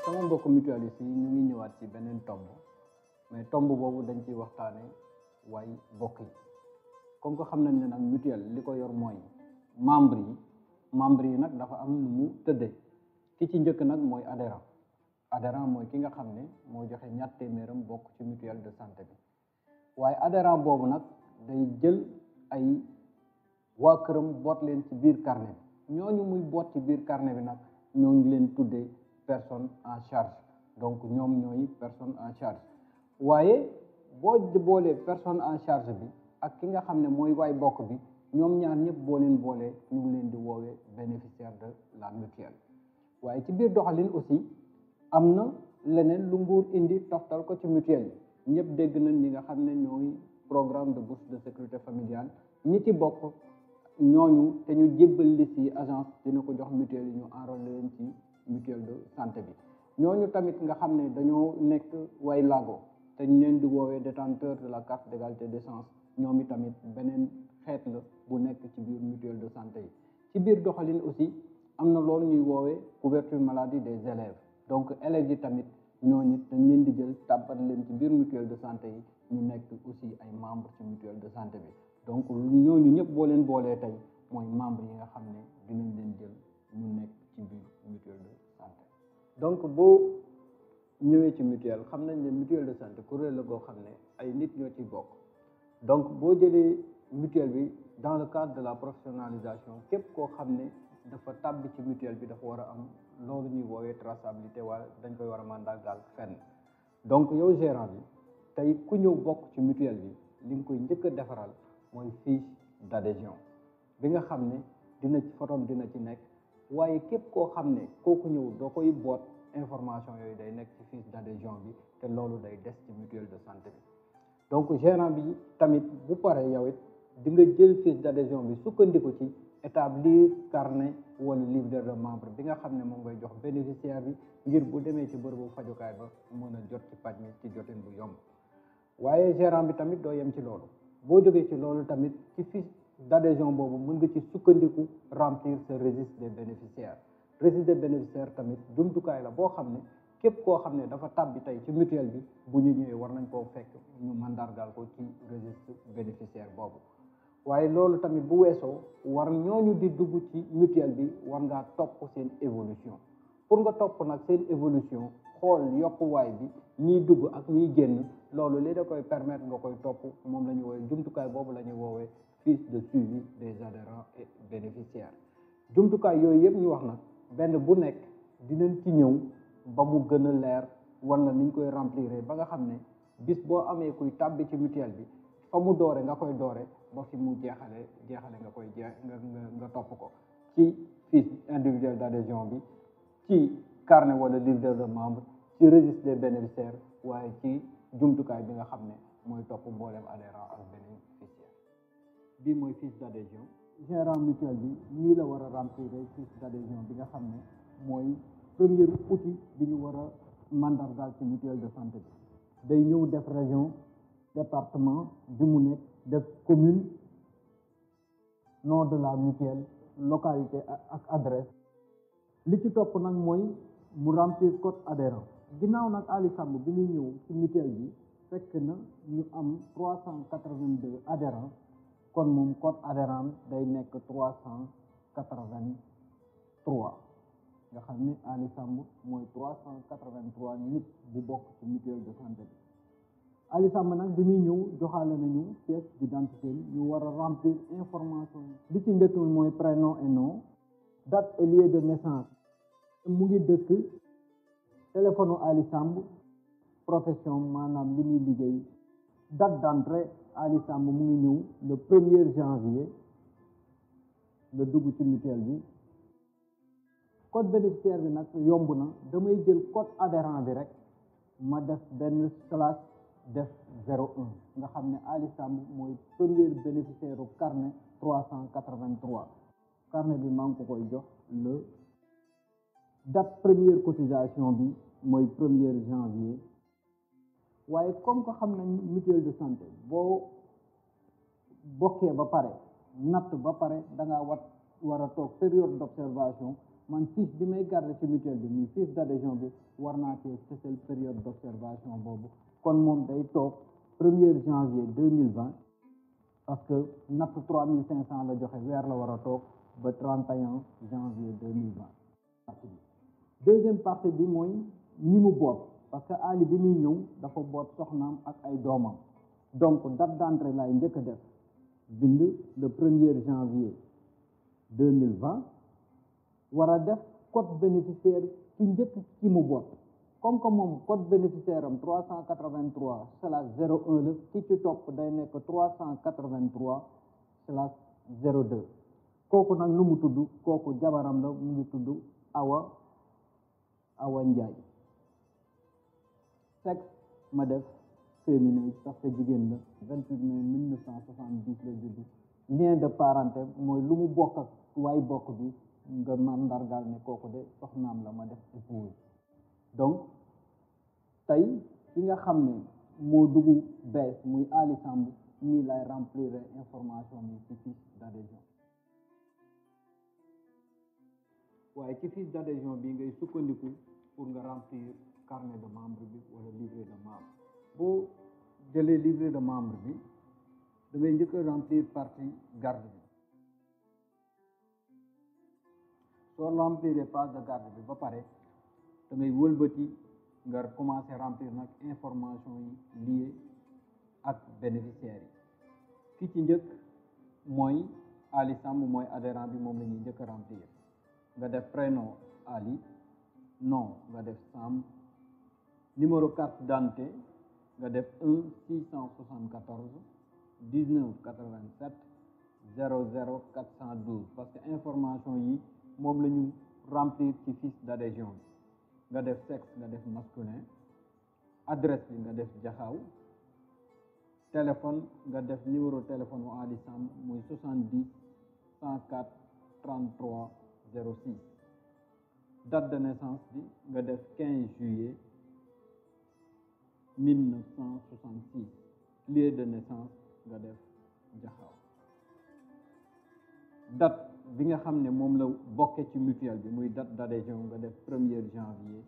sama mbokk mutualiste yi ñu ngi ñëwaat ci beneen tomb mais tomb boobu dañ ciy waxtaane waay bokk yi comme que xam nañ ne nag mutuelle li ko yor mooy membre yi nag dafa am nu mu tëddee ki ci njëkk nag mooy adhérent mooy ki nga xam ne moo joxe ñaar téeméeram bokk ci mutuelle de santé bi waaye adhérent boobu nag day jël ay waa këram boot leen ci biir carnet bi ñooñu muy boot ci biir carnet bi nag ñoo ngi leen tuddee personne en charge donc ñoom ñooy personne en charge waaye boo boolee personne en charge bi ak ki nga xam ne mooy waay bokk bi ñoom ñaar ñëpp boo leen boolee ñu ngi leen di woowee bénéficiaire de la mutuelle waaye ci biir doxalin aussi am na leneen lu nguur indi toftal ko ci mutuelle yi ñëpp dégg nañ ñi nga xam ne ñooy programme de bourse de sécurité familiale ñi ci bokk ñooñu te ñu jébbal liste yi agence dina ko jox mutuelle yi ñu enrôler leen ci mutuelle de santé bi ñooñu tamit nga xam ne dañoo nekk way laago te ñu leen di woowee détenteur de la carte d'égalité des chances ñoom i tamit beneen xeet la bu nekk ci biir mutuelle de santé yi ci biir doxalin aussi am na loolu ñuy woowee couverture maladie des élèves donc élèves yi tamit ñooñu dañ leen di jël tàbbat leen ci biir mutuelle de santé yi ñu nekk aussi ay membre ci mutuelle de santé bi donc ñooñu ñëpp boo leen boolee tey mooy membre yi nga xam ne dinañ leen jël ñu nekk ci biir mutuelle de santé donc boo ñëwee ci mutuelle xam nañ ne mutuelle de santé kuréel la goo xam ne ay nit ñoo ci bokk donc boo jëlee mutuelle bi dans le cadre de la professionnalisation képp koo xam ne dafa tàbbi ci mutuelle bi dafa war a am loolu ñuy woowee traçabilité wala dañ koy war a mandargaal fenn donc yow gérant bi tey ku ñëw bokk ci mutuelle bi li nga koy njëkk a defaral mooy fiche d'adhésion bi nga xam ne dina ci photom dina ci nekk waaye képp koo xam ne kooku ñëw doo koy boot information yooyu day nekk ci fiche d'adhésion bi te loolu day des ci mutuelle de santé bi donc gérant bi tamit bu paree yow it di nga jël fiche d'adhésion bi sukkandiku ci établir carnet wala livre de membre bi nga xam ne moom ngay jox bénéficiaire bi ngir bu demee ci bërëbu fajukaay ba mën a jot ci paj mi ci jotin bu yomb waaye gérant bi tamit doo yem ci loolu boo jógee ci loolu tamit ci fiche d'adhésion boobu mën nga ci sukkandiku remplir ce registre des bénéficiaires registre des bénéficiaires tamit jumtukaay la boo xam ne képp koo xam ne dafa tàbbi tey ci mutuelle bi bu ñu ñëwee war nañ koo fekk ñu mandargaal ko ci registre bénéficiaire boobu waaye loolu tamit bu weesoo war ñooñu di dugg ci mutuelle bi war ngaa topp seen évolution pour nga topp nag seen évolution xool yokkuwaay bi ñiy dugg ak ñiy génn loolu li da koy permettre nga koy topp moom la ñu woowee jumtukaay boobu la ñuy woowee fiche de suivi des adhérents et bénéficiaires jumtukaay yooyu yëpp ñu wax nag benn bu nekk dinañ ci ñëw ba mu gën a leer wala niñ koy remplir ba nga xam ne bis boo amee kuy tàbbi ci mutuelle bi fa mu doore nga koy doore ba fi mu jeexale nga koy nga topp ko ci fiche individuelle d'adhésion bi ci carnet wala livre de membre ci registre des bénéficiaires waaye ci jumtukaay bi nga xam ne mooy topp mbooleem adhérent ak bénéficiaire bii mooy fiche d'adhésion gérant mutuelle bi nii la war a remplir fiche d'adhésion bi nga xam ne mooy premier outil bi ñu war a mandargaal ci mutuelle de santé bi day ñëw def région département bi mu nekk def commune nom de la mutuelle localité ak adresse li ci topp nag mooy mu remplir code adhérent ginnaaw nag Ali Samb bi muy ñëw ci mutuelle bi fekk na ñu am 382 adhérents kon moom code adhérent day nekk 383 nga xam ne Ali Samb mooy 383 nit bu bokk ci mutuelle de santé bi Ali Samb nag bi muy ñëw joxaale nañu pièce d'identité ñu war a remplir information li ci njëkk mooy prénom et nom date et lieu de naissance mu ngi dëkk téléphone Ali Samb profession maanaam li muy liggéey date d'entrée Ali Samb mu ngi ñëw le 1er janvier la dugg ci mutuelle bi code bénéficiaire bi nag yomb na, damay jël code adhérent bi rek ma def benn slash def 01 nga xam ne Ali Samb mooy premier bénéficiaire u carnet 383. carnet bi maa ngi ko koy jox le date première cotisation bi mooy 1er janvier. waaye comme que xam nañ mutuelle de santé boo bokkee ba pare natt ba pare da ngaa war a toog période d'observation, man fiche bi may garder ci mutuelle bi muy fiche d'adhésion bi war naa cee fësal période d'observation boobu. kon moom day toog 1er janvier 2020 parce que natt 3500 la joxe, weer la war a toog ba 31 janvier 2020. partie bi deuxième partie bi mooy ñi mu boot, parce que Ali bi muy ñëw dafa boot soxnaam ak ay doomam, donc date d'entrée laay njëkk a def bind le 1er janvier 2020 war a def code bénéficiaire ki njëkk ci mu boot. comme que moom code bénéficiaire am 383/01 la, ki ci topp day nekk 383/02. kooku nag nu mu tudd, kooku jabaram la, mu ngi tudd Awa Ndiaye. sexe ma def féminin parce que jigéen la, 28 mai 1970 la judd. lien de parenté mooy lu mu bokk ak waay bokk bi nga mandargaal ne kooku de soxnaam la, ma def épouse. donc tey ki nga xam ne moo dugg bees muy Ali Samb nii lay remplir information bi ci fiche d'adhésion. waaye ci fiche d'adhésion bi ngay sukkandiku pour nga remplir carnet de membre bi wala livret de membre. boo jëlee livret de membre bi da ngay njëkk a remplir partie garde bi. soo remplir page de garde bi ba pare da ngay wëlbati nga commencer remplir nag information yi liée ak bénéficiaires yi. ki ci njëkk mooy Ali Samb, mooy adhérent bi, moom la ñuy njëkk a remplir. nga def prénom Ali, nom nga def Samb, numéro carte d'identité nga def 1 674 19 87 00 412 parce que information yi moom la ñu remplir ci fiche d'adhésion bi. nga def sexe nga def masculin, adresse bi nga def Jaxaaw, téléphone nga def numéro téléphone u Ali Samb muy 70 104 33 06. date de naissance bi nga def 15 juillet 1966. lieu de naissance nga def Jaxaaw. date bi nga xam ne moom la bokke ci mutuelle bi muy date d'adhésion nga def 1er janvier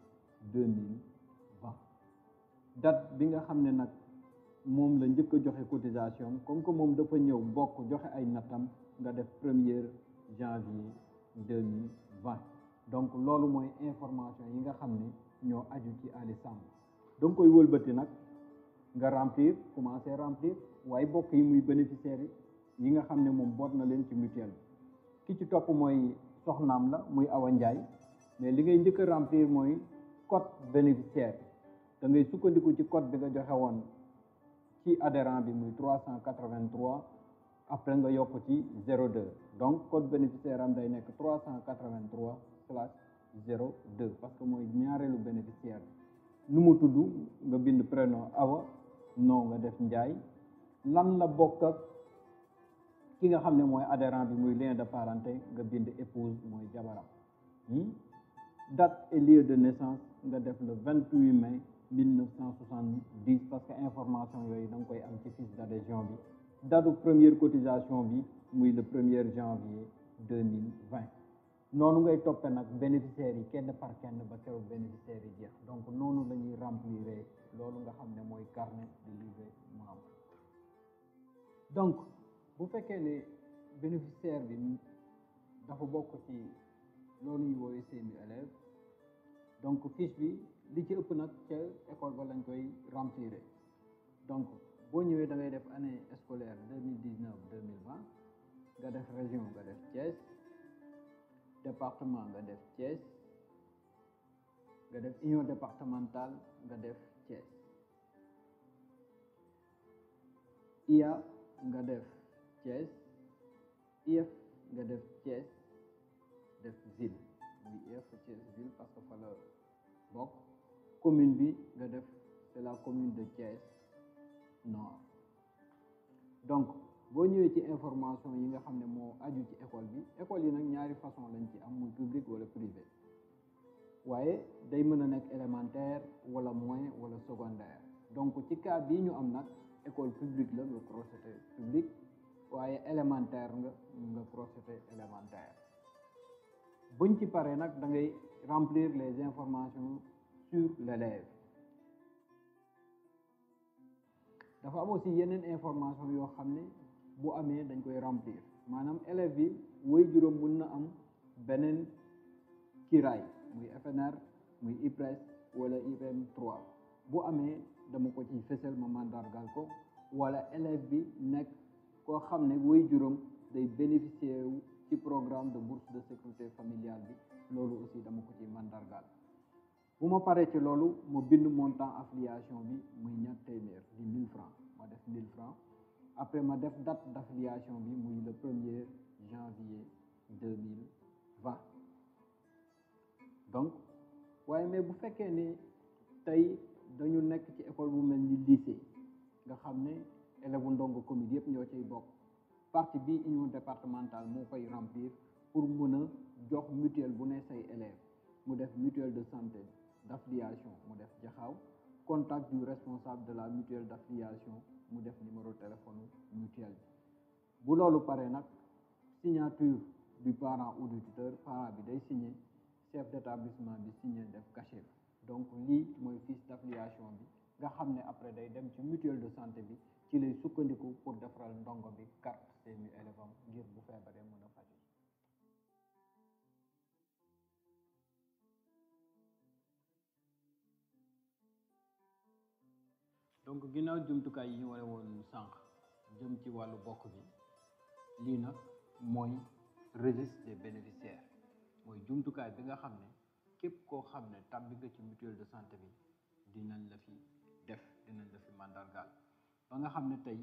2020. date bi nga xam ne nag moom la njëkk a joxe cotisation, comme que moom dafa ñëw bokk joxe ay nattam, nga def 1er janvier 2020. donc loolu mooy information yi nga xam ne ñoo aju ci Ali Samb. danga koy wëlbati nag nga remplir, commencer remplir waaye bokk yi muy bénéficiaires yi nga xam ne moom boot na leen ci mutuelle bi. ki ci topp mooy soxnaam la, muy Awa Ndiaye, mais li ngay njëkk a remplir mooy code bénéficiaire. da ngay sukkandiku ci code bi nga joxe woon ci adhérent bi muy 383, après nga yokk ci 02. donc code bénéficiaire am day nekk 383/02 parce que mooy ñaareelu bénéficiaire bi. nu mu tudd nga bind prénom Awa, nom nga def Ndiaye, lan la bokk ak ki nga xam ne mooy adhérent bi muy lien de parenté nga bind épouse, mooy jabaram. date et lieu de naissance nga def le 28 mai 1970 parce que information yooyu da nga koy am ci fiche d'adhésion bi. date première cotisation bi muy le 1er janvier 2020. noonu ngay toppee nag bénéficiaires yi kenn par kenn ba keroog bénéficiaires yi jeex. donc noonu la ñuy remplir loolu nga xam ne mooy carnet de livret membre. donc bu fekkee ne bénéficiaire bi dafa bokk ci loolu ñuy woowee seeni élèves, donc fiche bi li ci ëpp nag ca école ba lañ koy remplir. donc boo ñëwee da ngay def année scolaire 2019-2020, nga def région nga def Thiès, département nga def Thiès, nga def union départementale nga def Thiès, IA nga def Thiès, IF nga def Thiès, def ville muy IF, Thiès ville parce que fa la bokk. Commune bi nga def c'est la commune de Thiès Nord. Donc boo ñëwee ci information yi nga xam ne moo aju ci école bi, école yi nag ñaari façon lañ ci am, muy public wala privé, waaye day mën a nekk élémentaire wala moyen wala secondaire. Donc ci cas bii ñu am nag école publique la nga crocheté public, waaye élémentaire nga crocheté élémentaire. buñ ci paree nag da ngay remplir les informations sur l'élève. dafa am aussi yeneen information yoo xam ne bu amee dañ koy remplir, maanaam élève bi waajuram mun na am beneen kiraay, muy FNR muy IPRES wala IPM 3. bu amee dama ko ci fësal ma mandargal ko, wala élève bi nekk koo xam ne waajuram day bénéficier wu ci programme de bourse de sécurité familiale bi, loolu aussi dama ko ci mandargal. bu ma paree ci loolu ma bind montant affiliation bi muy ñaar téeméer di 1000 francs, ma def 1000 francs. après ma def date d'affiliation bi muy le 1er janvier 2020. donc waaye mais bu fekkee ne tey dañu nekk ci école bu mel ni lycée nga xam ne élèves bu ndongo commune yëpp ñoo ciy bokk, partie bi union départementale moo koy remplir pour mën a jox mutuelle bu ne say élèves. mu def mutuelle de santé d'affiliation, mu def jaxaaw, contact du responsable de la mutuelle d'affiliation, mu def numéro téléphone mutuelle bi. bu loolu paree nag signature du parent ou du tuteur, parent bi day signé, chef d'établissement bi signé def cachet bi. donc lii mooy fiche d'affiliation bi nga xam ne après day dem ci mutuelle de santé bi, ci lay sukkandiku pour defaral ndongo bi carte seeni élève am ngir bu feebaree mën a faju. donc ginnaaw jumtukaay yi ñu ware woon sànq jëm ci wàllu bokk bi, lii nag mooy registre des bénéficiaires, mooy jumtukaay bi nga xam ne képp koo xam ne tàbbi nga ci mutuelle de santé bi dinañ la fi def, dinañ la fi mandargaal, ba nga xam ne tey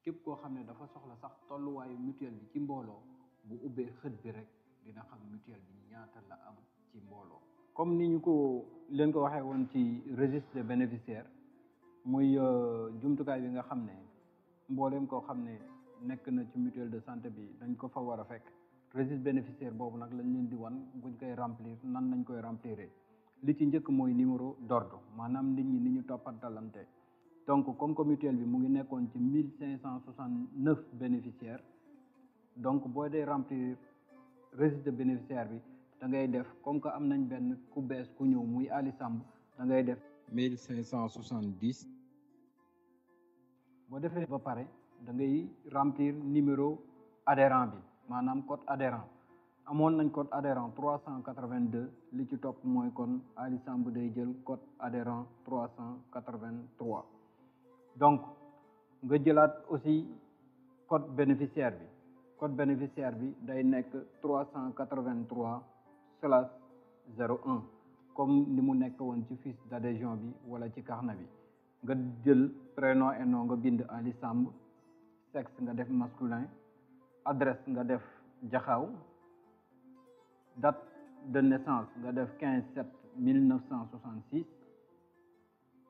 képp koo xam ne dafa soxla sax tolluwaayu mutuelle bi ci mbooloo, bu ubbee xët bi rek dina xam mutuelle bi ñaata la am ci mbooloo. comme ni ñu ko leen ko waxee woon ci registre des bénéficiaires, muy jumtukaay bi nga xam ne mbooleem koo xam ne nekk na ci mutuelle de santé bi dañ ko fa war a fekk. registre bénéficiaire boobu nag lañ leen di wan buñ koy remplir nan lañ koy remplir. li ci njëkk mooy numéro d'ordre, maanaam nit ñi ni ñu toppatalante. donc comme que mutuelle bi mu ngi nekkoon ci 1569 bénéficiaires, donc boo dee remplir registre de bénéficiaire bi da ngay def comme que am nañ benn ku bees ku ñëw muy Ali Samb, da ngay def 1570. boo defee ba pare da ngay remplir numéro adhérent bi, maanaam code adhérent. amoon nañ code adhérent 382, li ci topp mooy kon Ali Samb day jël code adhérent 383. donc nga jëlaat aussi code bénéficiaire bi. code bénéficiaire bi day nekk 383/01, comme ni mu nekk woon ci fiche d'adhésion bi wala ci carnet bi. nga jël prénom et nom nga bind Ali Samb, sexe nga def masculin, adresse nga def jaxaaw, date de naissance nga def 15/7/1966.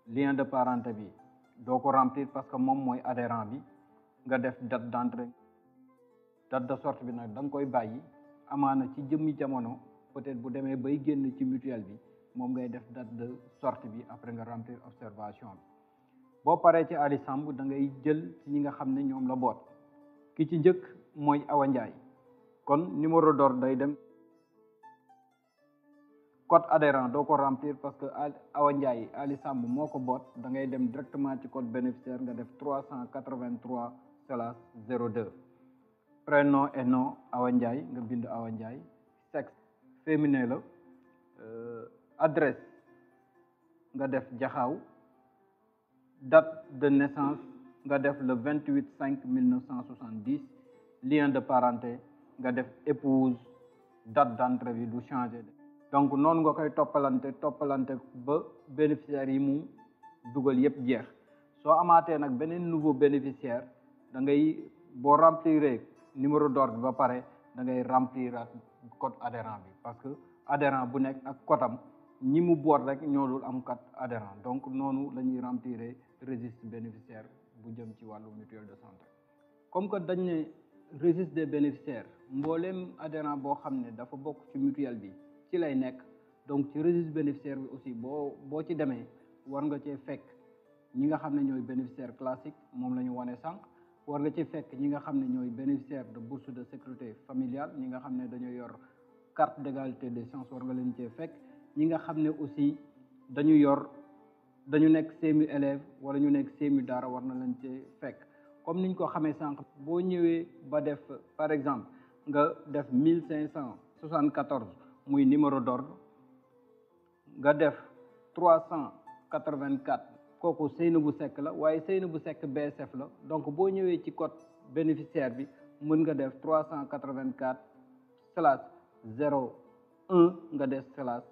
lien de parenté bi doo ko remplir parce que moom mooy adhérent bi, nga def date d'entrée. date de sortie bi nag da nga koy bàyyi, amaana ci jëmmi jamono peut-être bu demee bay génn ci mutuelle bi moom ngay def date de sortie bi, après nga remplir observation bi. boo paree ci Ali Samb da ngay jël ci ñi nga xam ne ñoom la boot. ki ci njëkk mooy Awa Ndiaye, kon numéro d'ordre day dem. code adhérent doo ko remplir parce que Awa Ndiaye Ali Samb moo ko boot, da ngay dem directement ci code bénéficiaire nga def 383/02. prénom et nom Awa Ndiaye nga bind Awa Ndiaye, sexe féminin la, adresse nga def jaxaaw, date de naissance nga def le 28/5/1970. lien de parenté nga def épouse, date d'entrée bi du changer. donc noonu nga koy toppalante ba bénéficiaires yi mu dugal yépp jeex. soo amaatee nag beneen nouveau bénéficiaire da ngay boo remplir numéro d'ordre bi ba pare da ngay remplir code adhérent bi, parce que adhérent bu nekk ak kotam ñi mu boot rek ñoo dul am kat adhérent. Donc noonu la ñuy remplir registre bénéficiaire bu jëm ci wàllu mutuelle de santé. Comme que dañ ne registre des bénéficiaires mbooleem adhérent boo xam ne dafa bokk ci mutuelle bi ci lay nekk, donc ci registre bénéficiaire bi aussi boo ci demee war nga cee fekk ñi nga xam ne ñooy bénéficiaire classique, moom la ñu wane sànq. War nga ci fekk ñi nga xam ne ñooy bénéficiaire de bourse de sécurité familiale, ñi nga xam ne dañoo yor carte d'égalité des chances, war nga leen cee fekk. ñi nga xam ne aussi dañu nekk CMU élève wala ñu nekk CMU daara, war na leen cee fekk. Comme niñ ko xamee sànq, boo ñëwee ba def par exemple nga def 1574 muy numéro d'ordre, nga def 384 kooku Seynabou Seck la, waaye Seynabou Seck BSF la. Donc boo ñëwee ci code bénéficiaire bi mën nga def 384/01 nga def slash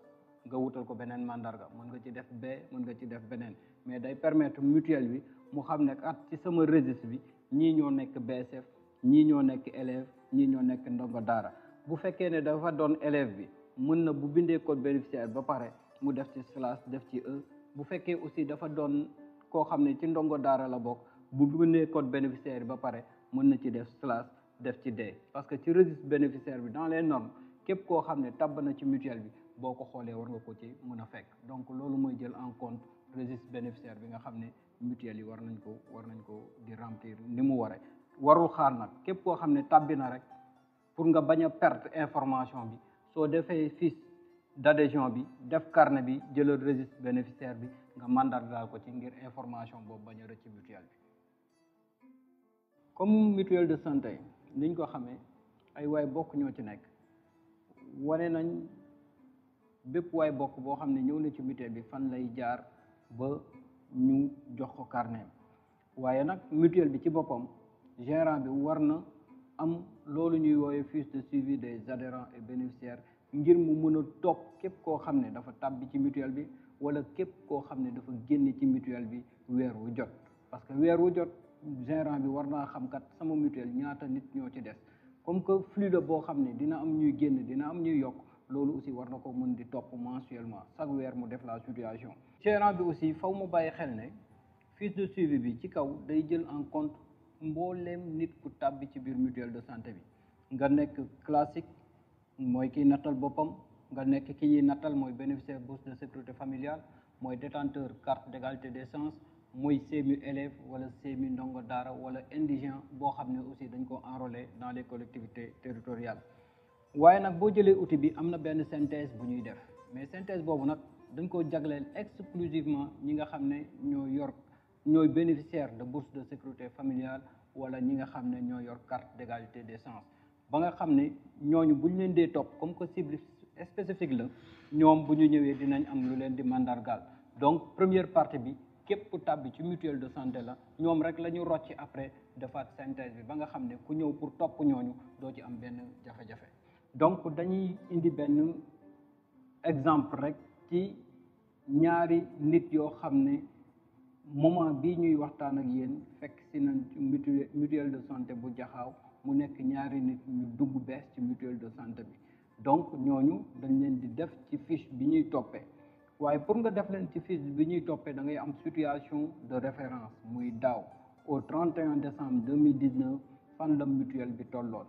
nga wutal ko beneen mandarga, mën nga ci def B, mën nga ci def beneen, mais day permettre mutuelle bi mu xam ne at ci sama registre bi ñii ñoo nekk BSF, ñii ñoo nekk élève, ñii ñoo nekk ndongo daara. Bu fekkee ne dafa doon élève bi mën na bu bindee code bénéficiaire ba pare mu def ci slash def ci E. Bu fekkee aussi dafa doon koo xam ne ci ndongo daara la bokk, bu bindee code bénéficiaire ba pare mën na ci def slash def ci D. Parce que ci registre bénéficiaire bi dans les normes képp koo xam ne tabb na ci mutuelle bi boo ko xoolee war nga ko ci mën a fekk. Donc loolu mooy jël en compte registre bénéficiaire bi nga xam ne mutuelle yi war nañ ko di remplir ni mu waree. Warul xaar nag, képp koo xam ne tabbi na rek pour nga bañ a perte information bi, soo defee fiche d'adhésion bi def carnet bi, jëlal registre bénéficiaire bi nga mandargaal ko ci ngir information boobu bañ a rëcc mutuelle bi. Comme mutuelle de santé niñ ko xamee ay waay bokk ñoo ci nekk, wane nañ bépp waay bokk boo xam ne ñëw na ci mutuelle bi fan lay jaar ba ñu jox ko carnet. waaye nag mutuelle bi ci boppam gérant bi war na am loolu ñuy woowe fiche de suivi des adhérents et bénéficiaires ngir mu mën a topp képp koo xam ne dafa tàbbi ci mutuelle bi wala képp koo xam ne dafa génn ci mutuelle bi weer wu jot. Parce que weer wu jot gérant bi war naa xam kat sama mutuelle ñaata nit ñoo ci des. Comme que flux la boo xam ne dina am ñuy génn dina am ñuy yokk, loolu aussi war na ko mën di topp mensuellement, chaque weer mu def la situation. Gérant bi aussi faw mu bàyyi xel ne fiche de suivi bi ci kaw day jël en compte mbooleem nit ku tàbbi ci biir mutuelle de santé bi. Nga nekk classique mooy kiy nattal boppam, nga nekk ki ñuy nattal mooy bénéficiaire bourse de sécurité familiale, mooy détenteur carte d'égalité des chances, mooy CMU élève wala CMU ndongo daara wala indigent boo xam ne aussi dañ ko enrôler dans les collectivités territoriales. waaye nag boo jëlee outil bi am na benn synthèse bu ñuy def, mais synthèse boobu nag dañ ko jagleel exclusivement ñi nga xam ne ñooy bénéficiaire de bourse de sécurité familiale wala ñi nga xam ne ñoo yor carte d'égalité des chances, ba nga xam ne ñooñu bu ñu leen dee topp comme que cible spécifique la, ñoom bu ñu ñëwee dinañ am lu leen di mandargaal. Donc première partie bi képp ku tàbbi ci mutuelle de santé la, ñoom rek la ñu rocci après defaat synthèse bi ba nga xam ne ku ñëw pour topp ñooñu doo ci am benn jafe-jafe. Donc dañuy indi benn exemple rek ci ñaari nit yoo xam ne moment bii ñuy waxtaan ak yéen fekk si nañ ci mutuelle de santé bu Jaxaaw, mu nekk ñaari nit ñu dugg bees ci mutuelle de santé bi. Donc ñooñu dañ leen di def ci fiche bi ñuy toppee, waaye pour nga def leen ci fiche bi ñuy toppee da ngay am situation de référence muy daaw au 31 décembre 2019 fan la mutuelle bi tolloon.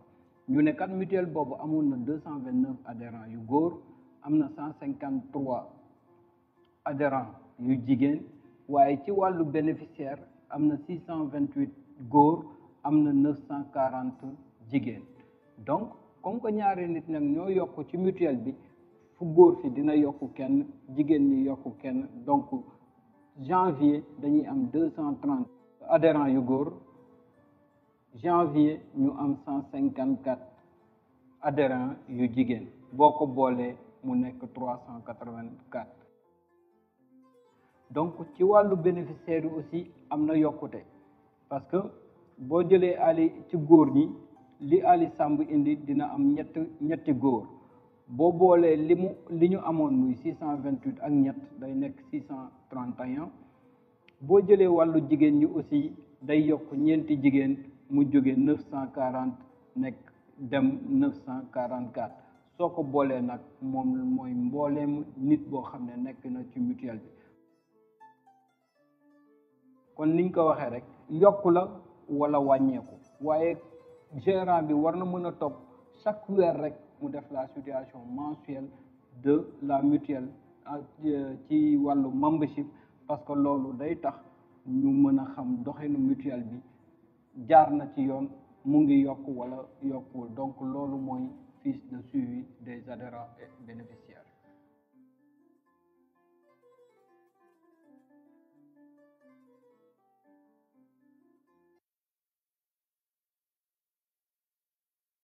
ñu ne kat mutuelle boobu amoon na 229 adhérents yu góor, am na 153 adhérents yu jigéen, waaye ci wàllu bénéficiaire am na 628 góor, am na 940 jigéen. Donc comme que ñaari nit nag ñoo yokk ci mutuelle bi, fu góor fi dina yokk kenn, jigéen ñi yokk kenn. Donc janvier dañuy am 230 adhérents yu góor, janvier ñu am 154 adhérents yu jigéen, boo ko boolee mu nekk 384. Donc ci wàllu bénéficiaire yi aussi am na yokkute, parce que boo jëlee Ali ci góor ñi li Ali Samb indi dina am ñetti góor, boo boolee li ñu amoon muy 628 ak ñett day nekk 631. boo jëlee wàllu jigéen ñi aussi day yokk ñeenti jigéen mu jóge 940 nekk dem 944. soo ko boolee nag moom mooy mbooleem nit boo xam ne nekk na ci mutuelle bi. kon niñ ko waxee rek yokku la wala wàññeeku, waaye gérant bi war na mën a topp chaque weer rek mu def la situation mensuelle de la mutuelle ci wàllu membership, parce que loolu day tax ñu mën a xam doxinu mutuelle bi jaar na ci yoon, mu ngi yokk wala yokkuwul. Donc loolu mooy fiche de suivi des adhérents et bénéficiaires.